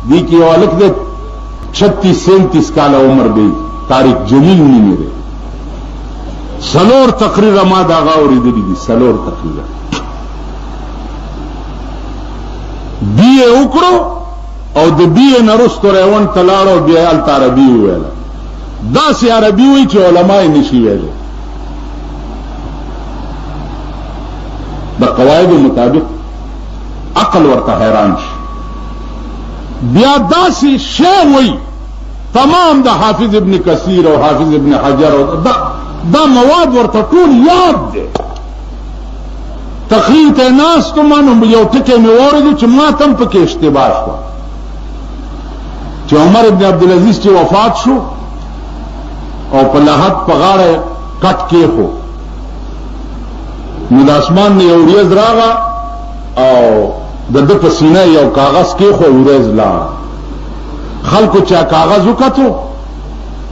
دی کی والک دے 36-37 کالا عمر دی طارق جلیل نیمی دے سلور تقریر ما دا غاوری دلی دی سلور تقریر بیئے اکڑو او د بیئے نرستو ریون تلاڑو بیئے التا عربی ہوئیلا دا سی عربی ہوئی چی علماء نشی ویلے دا قواعد مطابق عقل ورطا حیران شي بیا دا سی شے ہوئی تمام دا حافظ ابن کثیر او حافظ ابن حجر او دا مواد ورطا طول یاد دے تقریر تے ناس تو مانو یو ٹکے میں وردو چی ما تم پکی اشتباہ شو چی عمر ابن عبدالعزیز چی وفات شو او پا لحد پا غاڑے کٹ کے خو نو دا اسمان نے یو ریز راغا او دا دا پسینہ یو کاغذ کے خو ریز لاغا خلقو چا کاغذ وکتو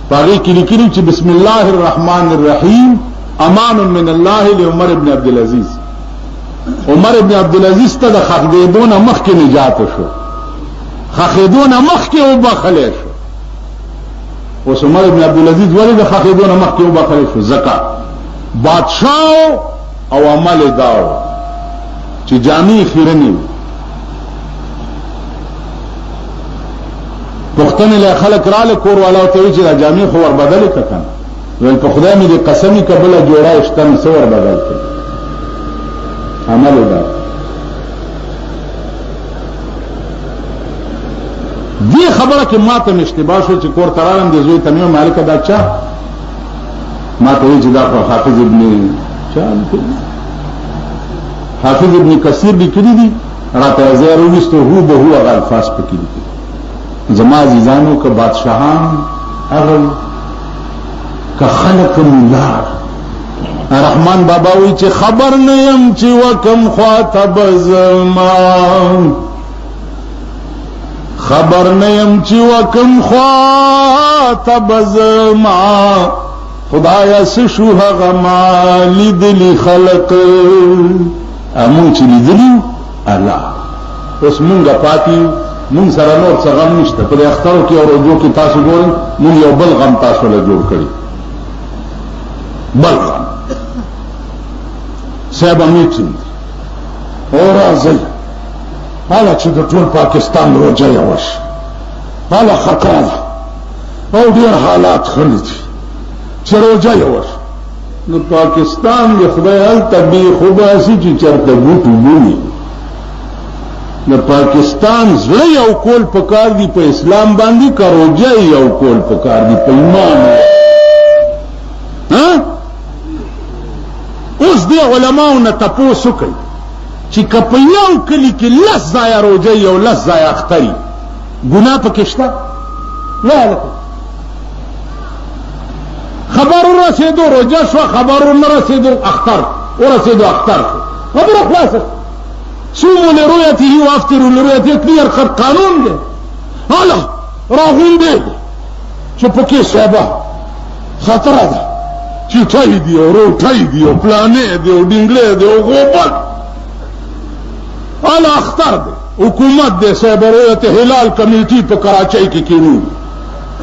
پاگی کلی کلی چی بسم اللہ الرحمن الرحیم امان من اللہ لعمر ابن عبدالعزیز عمر ابن عبدالعزیز تا دا خخدیدون مخ کے نجات شو خخدیدون مخ کے اوبا خلے شو اس عمر ابن عبدالعزیز ولی دا خخدیدون مخ کے اوبا خلے شو زکا بادشاہ او عمل داو چی جامعی خیرنی پختن لے خلق رال کور والا ہوتے چی دا جامعی خور بدلی ککن ویل پا خدا می دی قسمی کبلا جوڑا اشتن سور بدل کن عمل دا دی خبره که ما ته اشتباه شو چې کور ترالم د زوی تنیو مالک دا چا ما ته وی چې دا حافظ ابن چا حافظ ابن کثیر لیکلی دي راته زیر ونستو هو به هو هغه الفاظ پکې دي زما عزیزانو که بادشاہان هغه که خلق ملار رحمان بابا وی چې خبر نیم چې وکم خاطب زمان خبر نیم چې وکم خاطب زمان خدایا سشو هغه ما لیدلی خلق امون چې لیدلی الله اوس مونږه پاتیو مونږ سره نور څه غم نشته په اخترو کې او روزو کې تاسو ګورئ مونږ یو بل غم تاسو له جوړ کړی بل غم صاحب میټینګ او راځي حالا چې د ټول پاکستان روزه یوش حالا خطر او ډیر حالات خلي دي چې روزه یوش نو پاکستان د خدای ال تبي خوباسي چې چرته بوټو بونی د پاکستان زړه یو کول پکار دی په اسلام باندې کا روزه یو کول پکار دی په ایمان ها اوس دی علماء نه تاسو کوي چې کپیاو کلی کې لس ځای روزه یو لس ځای اختری ګناه پکې شته نه خبر رسیدو روزه شو خبر نه رسیدو اختر ورسیدو اختر خبر خلاص صوموا لرؤيته وافطروا لرؤيته کلیر خط قانون دی حالا راغون دی چې پکې صاحب خطر ده چټای دی او روټای دی او پلانې دی او ډنګلې دی او غوبل حالا اختر دی حکومت دی صاحب رؤيته هلال کمیټي په کراچۍ کې کینو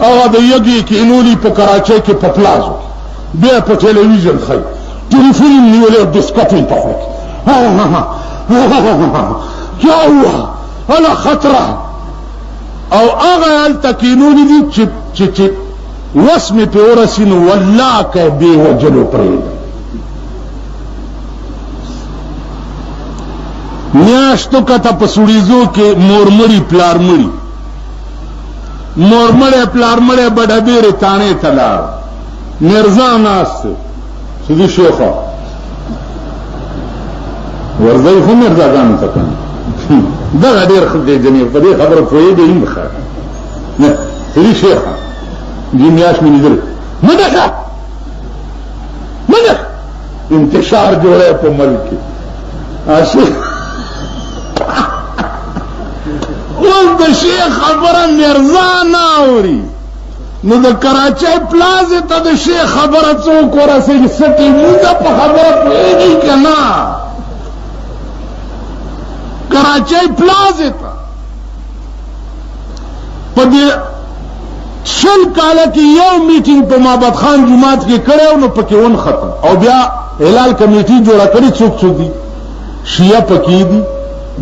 هغه د یګي کینولي په کراچۍ کې په پلازو بیا په ټلویزیون خای ټلیفون نیولې د سکاټین په خوا کیا ہوا الا خطرہ او اغا التکینونی دی چپ وسم پہ ورسین واللہ کہ بے وجلو پرید نیاشتو کتا پسوڑیزو کے مورمڑی پلارمڑی مورمڑے پلارمڑے بڑا بیر تانے تلار مرزان آستے سیدی شیخا ورځي خو مرزاګانو ته کنه دا ډېر خدای جنې په دې خبره پوهې دې هم ښه نه هیڅ شي دې میاش مې لیدل مدخه انتشار جوړه په ملک عاشق ول د شیخ خبره مرزا ناوري نو د کراچۍ پلازه ته د شیخ خبره څوک ورسېږي سټي موږ په خبره پوهېږي کنه کراچۍ پلازه تا پدې شل کاله کې یو میټینګ په محمد خان جماعت کې کړو نو پکې ون ختم او بیا هلال کمیټي جوړه کړې څوک څوک دي شیعه پکې دي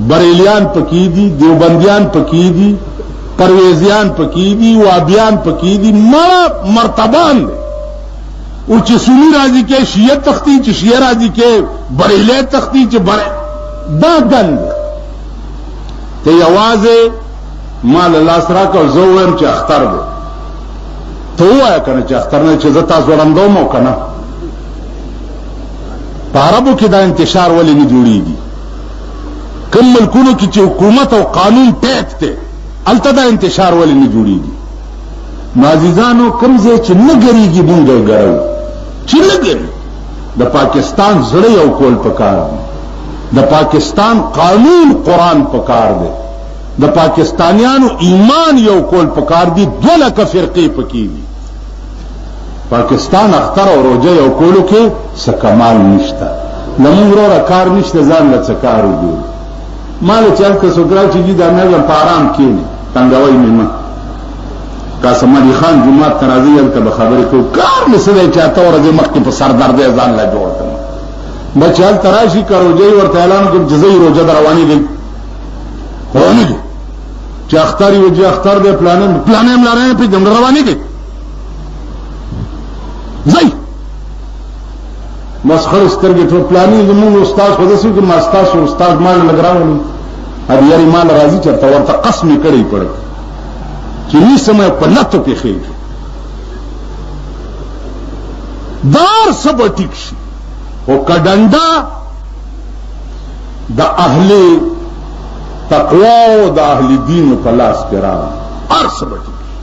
بریلیان پکې دي دیوبندیان پکې دي پرویزیان پکې دي وابیان پکې دي مرتبان دي او چې سنی راځي کې شیعه تختی چې شیعه راځي کې بریلی تختی چې دا ګند ته یوازې مال الله سره کو زوم چې اختر دی ته وایې کنه چې اختر نه چې زه تاسو وړاندوم او کنه په عربو کې دا انتشار ولې نه جوړیږي کوم ملکونو کې چې حکومت او قانون ټیټ دی الته دا انتشار ولې نه جوړیږي معززانو کوم ځای چې نه ګریږي مونږ ګرو چې نه ګری د پاکستان زړه یو کول پکار دی د پاکستان قانون قرآن پکار دی د پاکستانیانو ایمان یو کول پکار دی 2 لکه فرقې پکې دي پاکستان اختر او روزه یو کولو کې څه کمال نشته لمونږ وروره کار نشته ځان له څه کار وګورو مال چې هلته څوک راچې دي دا نظم په آرام کښېني تنګوی مې مه قاسم علي خان جومات ته راځي هلته به خبرې کوو کار مې څه دی چې اته ورځې مخکې په سردردۍ ځان له جوړ کړم به چې هلته راشي که روژه یې ورته اعلان کړم چې زه روژه ده روانېږئ روانېږئ چې اختر یې وجه اختر دی پلانې ملاره پېږدم روانېږئ ځئ مسخر سترګې ټول پلانې زمونږ استاد خو داسې وي چې ما ستاسو استاد ما له لږ راولي اب یاري ما له راځي چېرته ورته قسم یې کړی پړی چې نیسم یې په لتو پېښېږي دا هر څه به ټیک شي خو که ډنډه د اهل تقوا او د اهل دینو په لاس کې راغله هر څه به ټیک شي